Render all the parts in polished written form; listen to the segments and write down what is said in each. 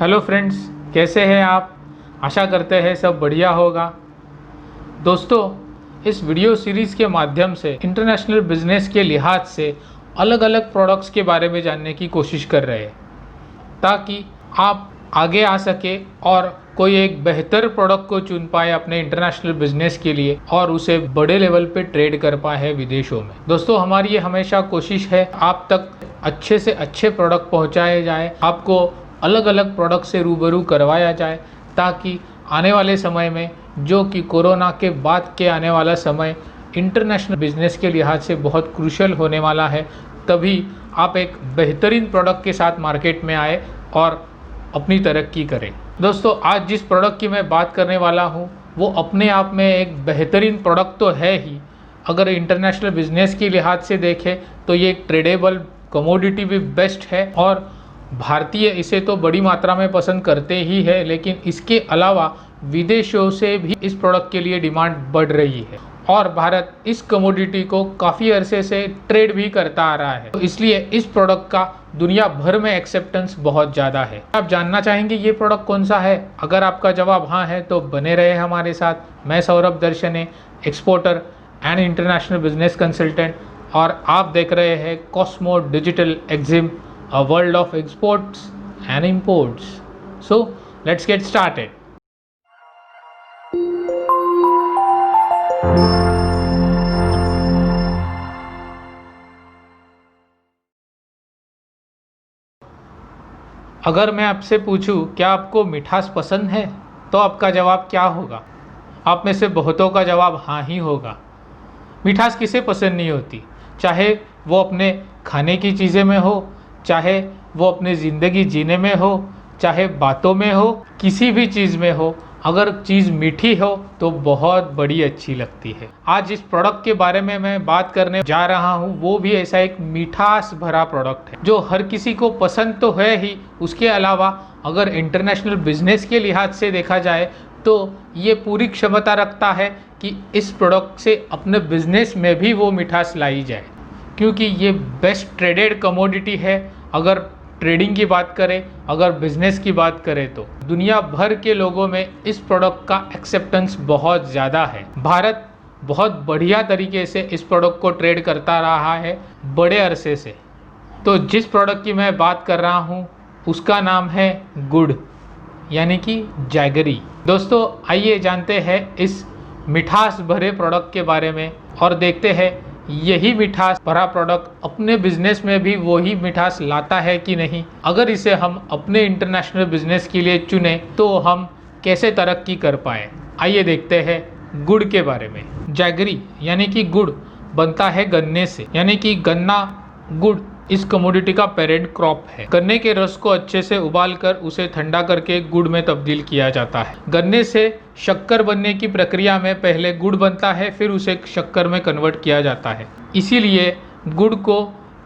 Hello friends, कैसे हैं आप। आशा करते हैं सब बढ़िया होगा। दोस्तों, इस वीडियो सीरीज़ के माध्यम से इंटरनेशनल बिजनेस के लिहाज से अलग अलग प्रोडक्ट्स के बारे में जानने की कोशिश कर रहे हैं ताकि आप आगे आ सके और कोई एक बेहतर प्रोडक्ट को चुन पाए अपने इंटरनेशनल बिजनेस के लिए और उसे बड़े लेवल पे ट्रेड कर पाए विदेशों में। दोस्तों, हमारी ये हमेशा कोशिश है आप तक अच्छे से अच्छे प्रोडक्ट पहुंचाए जाए, आपको अलग अलग प्रोडक्ट से रूबरू करवाया जाए ताकि आने वाले समय में, जो कि कोरोना के बाद के आने वाला समय इंटरनेशनल बिजनेस के लिहाज से बहुत क्रूशल होने वाला है, तभी आप एक बेहतरीन प्रोडक्ट के साथ मार्केट में आए और अपनी तरक्की करें। दोस्तों, आज जिस प्रोडक्ट की मैं बात करने वाला हूँ वो अपने आप में एक बेहतरीन प्रोडक्ट तो है ही। अगर इंटरनेशनल बिजनेस के लिहाज से देखें तो ये एक ट्रेडेबल कमोडिटी भी बेस्ट है और भारतीय इसे तो बड़ी मात्रा में पसंद करते ही है, लेकिन इसके अलावा विदेशों से भी इस प्रोडक्ट के लिए डिमांड बढ़ रही है और भारत इस कमोडिटी को काफ़ी अरसे से ट्रेड भी करता आ रहा है। तो इसलिए इस प्रोडक्ट का दुनिया भर में एक्सेप्टेंस बहुत ज़्यादा है। आप जानना चाहेंगे ये प्रोडक्ट कौन सा है? अगर आपका जवाब हाँ है तो बने रहे हमारे साथ। मैं Saurabh Darshane, exporter and international business consultant, और आप देख रहे हैं Cosmo Digital Exim, a world of exports and imports. So let's get started. अगर मैं आपसे पूछूं क्या आपको मिठास पसंद है तो आपका जवाब क्या होगा? आप में से बहुतों का जवाब हाँ ही होगा। मिठास किसे पसंद नहीं होती, चाहे वो अपने खाने की चीज़ें में हो, चाहे वो अपनी ज़िंदगी जीने में हो, चाहे बातों में हो, किसी भी चीज़ में हो। अगर चीज़ मीठी हो तो बहुत बड़ी अच्छी लगती है। आज इस प्रोडक्ट के बारे में मैं बात करने जा रहा हूँ, वो भी ऐसा एक मिठास भरा प्रोडक्ट है जो हर किसी को पसंद तो है ही, उसके अलावा अगर इंटरनेशनल बिजनेस के लिहाज से देखा जाए तो ये पूरी क्षमता रखता है कि इस प्रोडक्ट से अपने बिजनेस में भी वो मिठास लाई जाए, क्योंकि ये बेस्ट ट्रेडेड कमोडिटी है। अगर ट्रेडिंग की बात करें, अगर बिजनेस की बात करें तो दुनिया भर के लोगों में इस प्रोडक्ट का एक्सेप्टेंस बहुत ज़्यादा है। भारत बहुत बढ़िया तरीके से इस प्रोडक्ट को ट्रेड करता रहा है बड़े अरसे से। तो जिस प्रोडक्ट की मैं बात कर रहा हूँ उसका नाम है गुड़, यानी कि जैगरी। दोस्तों, आइए जानते हैं इस मिठास भरे प्रोडक्ट के बारे में और देखते हैं यही मिठास भरा प्रोडक्ट अपने बिजनेस में भी वही मिठास लाता है कि नहीं। अगर इसे हम अपने इंटरनेशनल बिजनेस के लिए चुने तो हम कैसे तरक्की कर पाए। आइए देखते हैं गुड़ के बारे में। जैगरी यानी कि गुड़ बनता है गन्ने से, यानी कि गन्ना गुड़ इस कमोडिटी का पेरेंट क्रॉप है। गन्ने के रस को अच्छे से उबालकर उसे ठंडा करके गुड़ में तब्दील किया जाता है। गन्ने से शक्कर बनने की प्रक्रिया में पहले गुड़ बनता है, फिर उसे शक्कर में कन्वर्ट किया जाता है। इसीलिए गुड़ को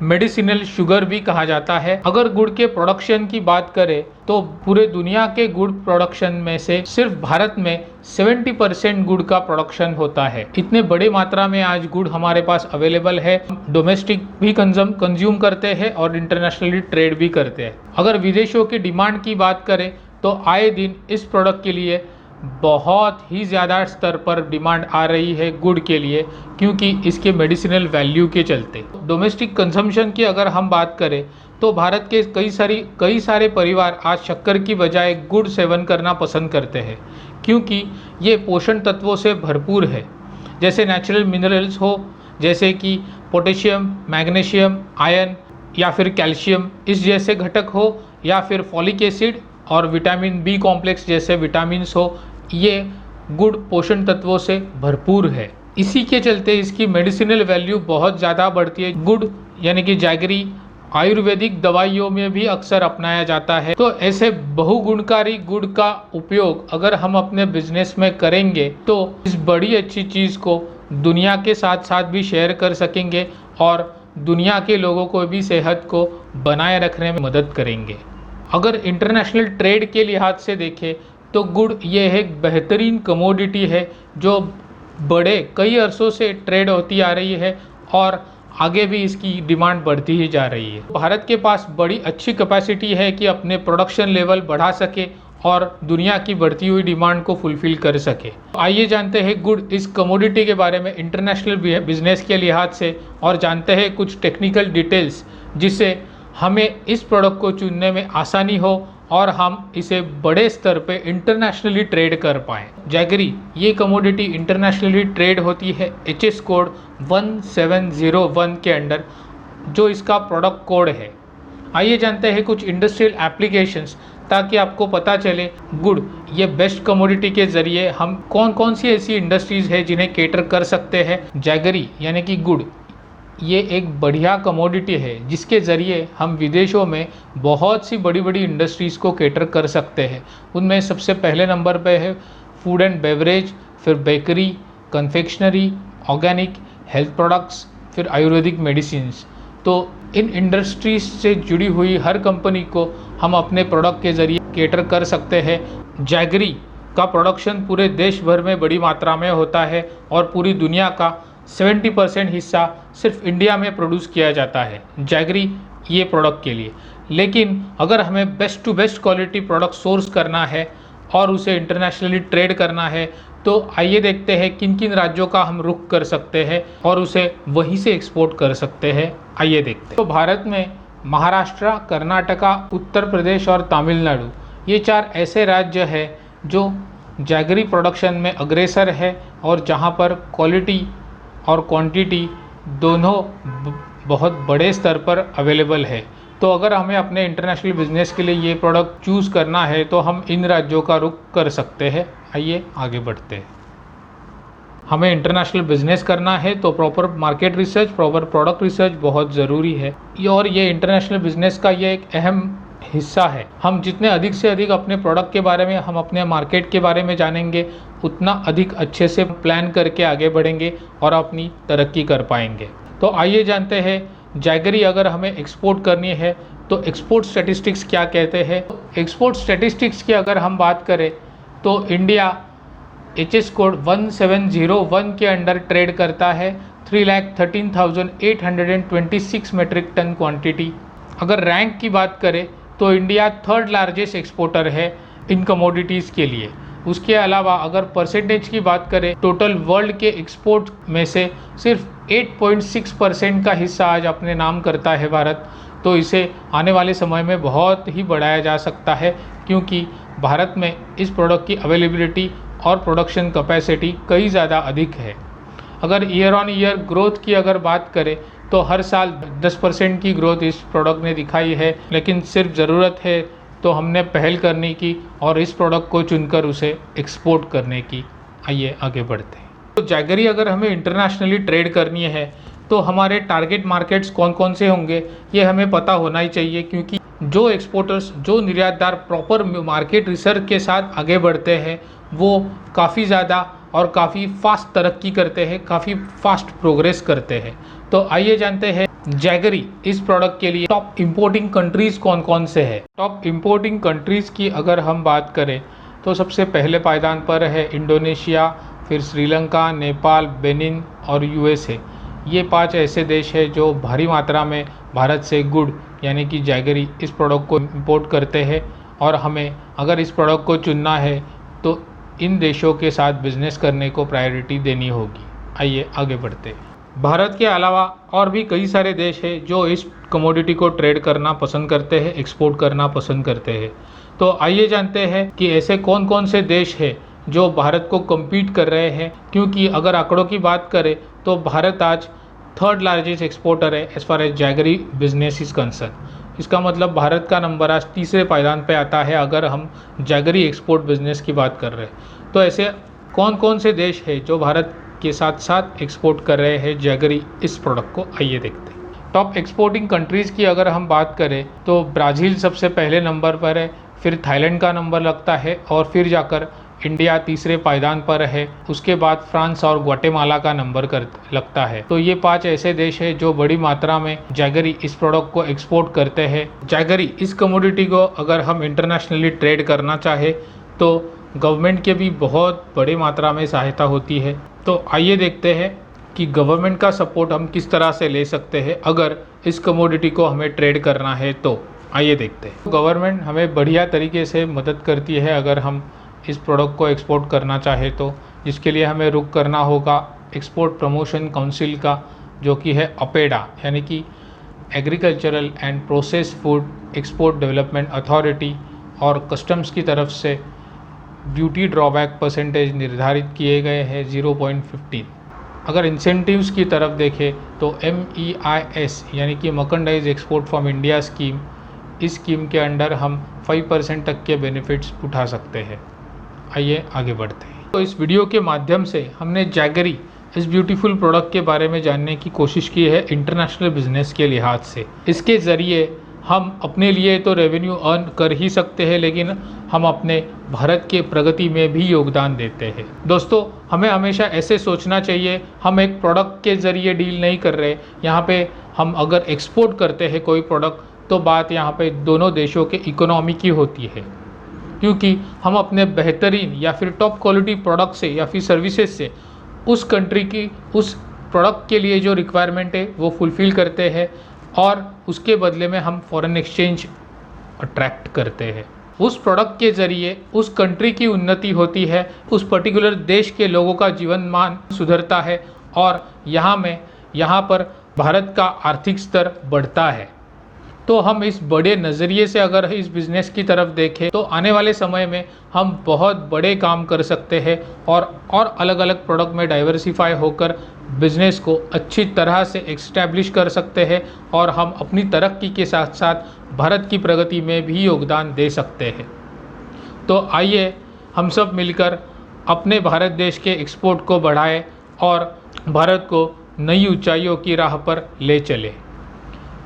मेडिसिनल शुगर भी कहा जाता है। अगर गुड़ के प्रोडक्शन की बात करें तो पूरे दुनिया के गुड़ प्रोडक्शन में से सिर्फ भारत में 70% गुड़ का प्रोडक्शन होता है। इतने बड़े मात्रा में आज गुड़ हमारे पास अवेलेबल है। डोमेस्टिक भी कंज्यूम करते हैं और इंटरनेशनली ट्रेड भी करते हैं। अगर विदेशों की डिमांड की बात करें तो आए दिन इस प्रोडक्ट के लिए बहुत ही ज़्यादा स्तर पर डिमांड आ रही है गुड़ के लिए, क्योंकि इसके मेडिसिनल वैल्यू के चलते। डोमेस्टिक कंजम्पशन की अगर हम बात करें तो भारत के कई सारे परिवार आज शक्कर की बजाय गुड़ सेवन करना पसंद करते हैं, क्योंकि ये पोषण तत्वों से भरपूर है। जैसे नेचुरल मिनरल्स हो, जैसे कि पोटेशियम, मैग्नीशियम, आयरन या फिर कैल्शियम इस जैसे घटक हो, या फिर फॉलिक एसिड और विटामिन बी कॉम्प्लेक्स जैसे विटामिन्स हो, ये गुड़ पोषण तत्वों से भरपूर है। इसी के चलते इसकी मेडिसिनल वैल्यू बहुत ज़्यादा बढ़ती है। गुड़ यानी कि जैगरी आयुर्वेदिक दवाइयों में भी अक्सर अपनाया जाता है। तो ऐसे बहुगुणकारी गुड़ का उपयोग अगर हम अपने बिजनेस में करेंगे तो इस बड़ी अच्छी चीज़ को दुनिया के साथ साथ भी शेयर कर सकेंगे और दुनिया के लोगों को भी सेहत को बनाए रखने में मदद करेंगे। अगर इंटरनेशनल ट्रेड के लिहाज से देखें तो गुड़ ये एक बेहतरीन कमोडिटी है जो बड़े कई अरसों से ट्रेड होती आ रही है और आगे भी इसकी डिमांड बढ़ती ही जा रही है। भारत के पास बड़ी अच्छी कैपेसिटी है कि अपने प्रोडक्शन लेवल बढ़ा सके और दुनिया की बढ़ती हुई डिमांड को फुलफिल कर सके। आइए जानते हैं गुड़ इस कमोडिटी के बारे में इंटरनेशनल बिजनेस के लिहाज से और जानते हैं कुछ टेक्निकल डिटेल्स जिससे हमें इस प्रोडक्ट को चुनने में आसानी हो और हम इसे बड़े स्तर पे इंटरनेशनली ट्रेड कर पाएँ। जैगरी ये कमोडिटी इंटरनेशनली ट्रेड होती है HS कोड 1701 के अंडर, जो इसका प्रोडक्ट कोड है। आइए जानते हैं कुछ इंडस्ट्रियल एप्लीकेशंस ताकि आपको पता चले गुड़ ये बेस्ट कमोडिटी के ज़रिए हम कौन कौन सी ऐसी इंडस्ट्रीज़ है जिन्हें केटर कर सकते हैं। जैगरी यानी कि गुड़ ये एक बढ़िया कमोडिटी है जिसके ज़रिए हम विदेशों में बहुत सी बड़ी बड़ी इंडस्ट्रीज़ को केटर कर सकते हैं। उनमें सबसे पहले नंबर पे है फूड एंड बेवरेज, फिर bakery, confectionery, organic, health products, फिर आयुर्वेदिक मेडिसिन्स। तो इन इंडस्ट्रीज से जुड़ी हुई हर कंपनी को हम अपने प्रोडक्ट के ज़रिए केटर कर सकते हैं। जैगरी का प्रोडक्शन पूरे देश भर में बड़ी मात्रा में होता है और पूरी दुनिया का 70% हिस्सा सिर्फ इंडिया में प्रोड्यूस किया जाता है जैगरी ये प्रोडक्ट के लिए। लेकिन अगर हमें best to best quality product source करना है और उसे इंटरनेशनली ट्रेड करना है तो आइए देखते हैं किन किन राज्यों का हम रुख कर सकते हैं और उसे वहीं से एक्सपोर्ट कर सकते हैं। आइए देखते हैं। तो भारत में महाराष्ट्र, कर्नाटका, उत्तर प्रदेश और तमिलनाडु ये 4 ऐसे राज्य हैं जो जैगरी प्रोडक्शन में अग्रसर है और जहां पर क्वालिटी और क्वांटिटी दोनों बहुत बड़े स्तर पर अवेलेबल है। तो अगर हमें अपने इंटरनेशनल बिजनेस के लिए ये प्रोडक्ट चूज़ करना है तो हम इन राज्यों का रुख कर सकते हैं। आइए आगे बढ़ते हैं। हमें इंटरनेशनल बिजनेस करना है तो proper market research, proper product research बहुत ज़रूरी है और ये इंटरनेशनल बिजनेस का ये एक अहम हिस्सा है। हम जितने अधिक से अधिक अपने प्रोडक्ट के बारे में, हम अपने मार्केट के बारे में जानेंगे उतना अधिक अच्छे से प्लान करके आगे बढ़ेंगे और अपनी तरक्की कर पाएंगे। तो आइए जानते हैं जैगरी अगर हमें एक्सपोर्ट करनी है तो एक्सपोर्ट स्टैटिस्टिक्स क्या कहते हैं। एक्सपोर्ट स्टैटिस्टिक्स की अगर हम बात करें तो इंडिया HS कोड 1701 के अंडर ट्रेड करता है 3,13,826 मेट्रिक टन क्वांटिटी। अगर रैंक की बात करें तो इंडिया 3rd लार्जेस्ट एक्सपोर्टर है इन कमोडिटीज़ के लिए। उसके अलावा अगर परसेंटेज की बात करें टोटल वर्ल्ड के एक्सपोर्ट में से सिर्फ 8.6% का हिस्सा आज अपने नाम करता है भारत। तो इसे आने वाले समय में बहुत ही बढ़ाया जा सकता है क्योंकि भारत में इस प्रोडक्ट की अवेलेबिलिटी और प्रोडक्शन कैपेसिटी कई ज़्यादा अधिक है। अगर ईयर ऑन ईयर ग्रोथ की अगर बात करें तो हर साल 10% की ग्रोथ इस प्रोडक्ट ने दिखाई है, लेकिन सिर्फ ज़रूरत है तो हमने पहल करने की और इस प्रोडक्ट को चुनकर उसे एक्सपोर्ट करने की। आइए आगे बढ़ते हैं। तो जैगरी अगर हमें इंटरनेशनली ट्रेड करनी है तो हमारे टारगेट मार्केट्स कौन कौन से होंगे ये हमें पता होना ही चाहिए, क्योंकि जो एक्सपोर्टर्स, जो निर्यातदार प्रॉपर मार्केट रिसर्च के साथ आगे बढ़ते हैं वो काफ़ी ज़्यादा और काफ़ी फास्ट तरक्की करते हैं, काफ़ी फास्ट प्रोग्रेस करते हैं। तो आइए जानते हैं जैगरी इस प्रोडक्ट के लिए टॉप इंपोर्टिंग कंट्रीज़ कौन कौन से हैं। टॉप इंपोर्टिंग कंट्रीज़ की अगर हम बात करें तो सबसे पहले पायदान पर है इंडोनेशिया, फिर श्रीलंका, नेपाल, बेनिन और USA। ये 5 ऐसे देश हैं जो भारी मात्रा में भारत से गुड़ यानी कि जैगरी इस प्रोडक्ट को इंपोर्ट करते हैं और हमें अगर इस प्रोडक्ट को चुनना है तो इन देशों के साथ बिजनेस करने को प्रायोरिटी देनी होगी। आइए आगे बढ़ते हैं। भारत के अलावा और भी कई सारे देश हैं जो इस कमोडिटी को ट्रेड करना पसंद करते हैं, एक्सपोर्ट करना पसंद करते हैं। तो आइए जानते हैं कि ऐसे कौन कौन से देश हैं जो भारत को कम्पीट कर रहे हैं, क्योंकि अगर आंकड़ों की बात करें तो भारत आज 3rd लार्जेस्ट एक्सपोर्टर है as far as jaggery business is concern. इसका मतलब भारत का नंबर आज तीसरे पायदान पे आता है अगर हम जैगरी एक्सपोर्ट बिजनेस की बात कर रहे हैं। तो ऐसे कौन कौन से देश हैं जो भारत के साथ साथ एक्सपोर्ट कर रहे हैं जैगरी इस प्रोडक्ट को, आइए देखते हैं। टॉप एक्सपोर्टिंग कंट्रीज़ की अगर हम बात करें तो ब्राज़ील सबसे पहले नंबर पर है, फिर थाईलैंड का नंबर लगता है और फिर जाकर इंडिया तीसरे पायदान पर है। उसके बाद फ्रांस और ग्वाटेमाला का नंबर लगता है। तो ये 5 ऐसे देश हैं जो बड़ी मात्रा में जैगरी इस प्रोडक्ट को एक्सपोर्ट करते हैं। जैगरी इस कमोडिटी को अगर हम इंटरनेशनली ट्रेड करना चाहे तो गवर्नमेंट के भी बहुत बड़ी मात्रा में सहायता होती है। तो आइए देखते हैं कि गवर्नमेंट का सपोर्ट हम किस तरह से ले सकते हैं अगर इस कमोडिटी को हमें ट्रेड करना है तो आइए देखते हैं। गवर्नमेंट हमें बढ़िया तरीके से मदद करती है अगर हम इस प्रोडक्ट को एक्सपोर्ट करना चाहे तो, जिसके लिए हमें रुख करना होगा एक्सपोर्ट प्रमोशन काउंसिल का, जो कि है अपेडा यानी कि agricultural and process food export development authority, और कस्टम्स की तरफ से ड्यूटी ड्रॉबैक परसेंटेज निर्धारित किए गए हैं 0.15। अगर इंसेंटिव्स की तरफ देखें तो MEIS यानी कि merchandise export from India scheme, इस स्कीम के अंडर हम 5% तक के बेनिफिट्स उठा सकते हैं। आइए आगे बढ़ते हैं। तो इस वीडियो के माध्यम से हमने जैगरी इस ब्यूटीफुल प्रोडक्ट के बारे में जानने की कोशिश की है इंटरनेशनल बिजनेस के लिहाज से। इसके ज़रिए हम अपने लिए तो रेवेन्यू अर्न कर ही सकते हैं, लेकिन हम अपने भारत के प्रगति में भी योगदान देते हैं। दोस्तों, हमें हमेशा ऐसे सोचना चाहिए, हम एक प्रोडक्ट के ज़रिए डील नहीं कर रहे। यहाँ पे हम अगर एक्सपोर्ट करते हैं कोई प्रोडक्ट तो बात यहाँ पे दोनों देशों के इकोनॉमी की होती है, क्योंकि हम अपने बेहतरीन या फिर टॉप क्वालिटी प्रोडक्ट से या फिर सर्विसेज से उस कंट्री की उस प्रोडक्ट के लिए जो रिक्वायरमेंट है वो फुलफ़िल करते हैं और उसके बदले में हम फॉरेन एक्सचेंज अट्रैक्ट करते हैं। उस प्रोडक्ट के ज़रिए उस कंट्री की उन्नति होती है, उस पर्टिकुलर देश के लोगों का जीवन मान सुधरता है और यहाँ पर भारत का आर्थिक स्तर बढ़ता है। तो हम इस बड़े नज़रिए से अगर इस बिज़नेस की तरफ देखें तो आने वाले समय में हम बहुत बड़े काम कर सकते हैं और अलग अलग प्रोडक्ट में डाइवर्सिफाई होकर बिज़नेस को अच्छी तरह से एक्स्टैब्लिश कर सकते हैं और हम अपनी तरक्की के साथ साथ भारत की प्रगति में भी योगदान दे सकते हैं। तो आइए हम सब मिलकर अपने भारत देश के एक्सपोर्ट को बढ़ाएं और भारत को नई ऊंचाइयों की राह पर ले चलें।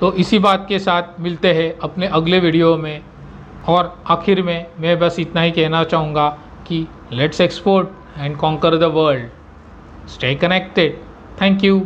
तो इसी बात के साथ मिलते हैं अपने अगले वीडियो में, और आखिर में मैं बस इतना ही कहना चाहूँगा कि let's export and conquer the world. Stay connected. Thank you.